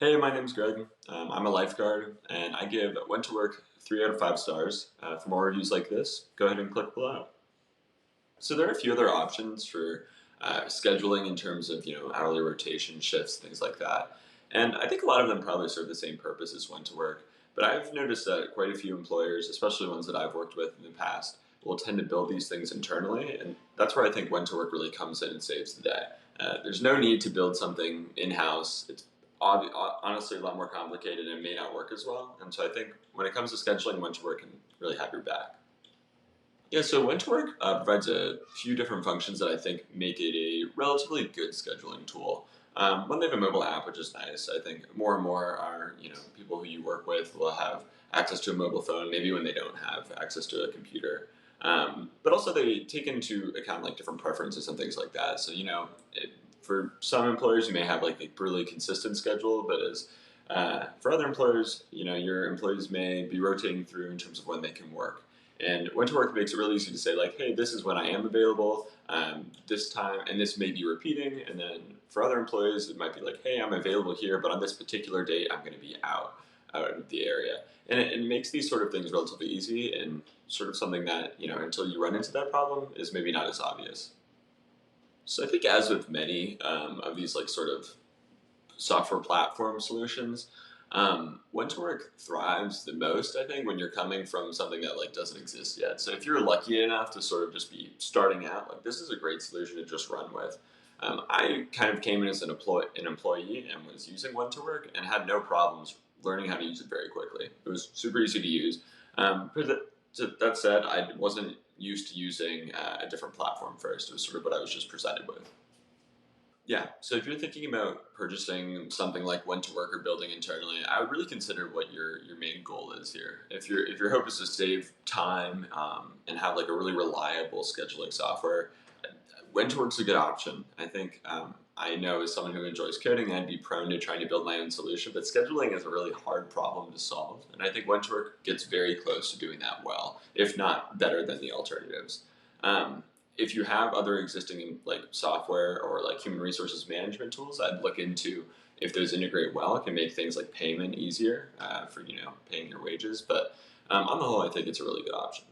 Hey, my name's Greg. I'm a lifeguard, and I give WhenToWork 3 out of 5 stars. For more reviews like this, go ahead and click below. So there are a few other options for scheduling in terms of hourly rotation shifts, things like that. And I think a lot of them probably serve the same purpose as WhenToWork. But I've noticed that quite a few employers, especially ones that I've worked with in the past, will tend to build these things internally, and that's where I think WhenToWork really comes in and saves the day. There's no need to build something in-house. It's honestly a lot more complicated and may not work as well. And so I think when it comes to scheduling, WhenToWork can really have your back. Yeah, so WhenToWork provides a few different functions that I think make it a relatively good scheduling tool. One, they have a mobile app, which is nice. I think more and more are people who you work with will have access to a mobile phone, maybe when they don't have access to a computer. But also they take into account like different preferences and things like that. So for some employers, you may have like a really consistent schedule, but as for other employers, your employees may be rotating through in terms of when they can work. And WhenToWork makes it really easy to say like, hey, this is when I am available, this time, and this may be repeating. And then for other employees, it might be like, hey, I'm available here, but on this particular date, I'm going to be out of the area. And it makes these sort of things relatively easy and sort of something that, until you run into that problem, is maybe not as obvious. So I think as with many of these like sort of software platform solutions, WhenToWork thrives the most, I think, when you're coming from something that like doesn't exist yet. So if you're lucky enough to sort of just be starting out, like this is a great solution to just run with. I kind of came in as an employee and was using WhenToWork and had no problems learning how to use it very quickly. It was super easy to use. That said, I wasn't used to using a different platform first. It was sort of what I was just presented with. Yeah. So if you're thinking about purchasing something like WhenToWork or building internally, I would really consider what your main goal is here. If your hope is to save time and have like a really reliable scheduling software, WhenToWork's a good option. I think I know as someone who enjoys coding, I'd be prone to trying to build my own solution, but scheduling is a really hard problem to solve, and I think WhenToWork gets very close to doing that well, if not better than the alternatives. Um, if you have other existing like software or like human resources management tools, I'd look into if those integrate well. It can make things like payment easier for paying your wages. But on the whole, I think it's a really good option.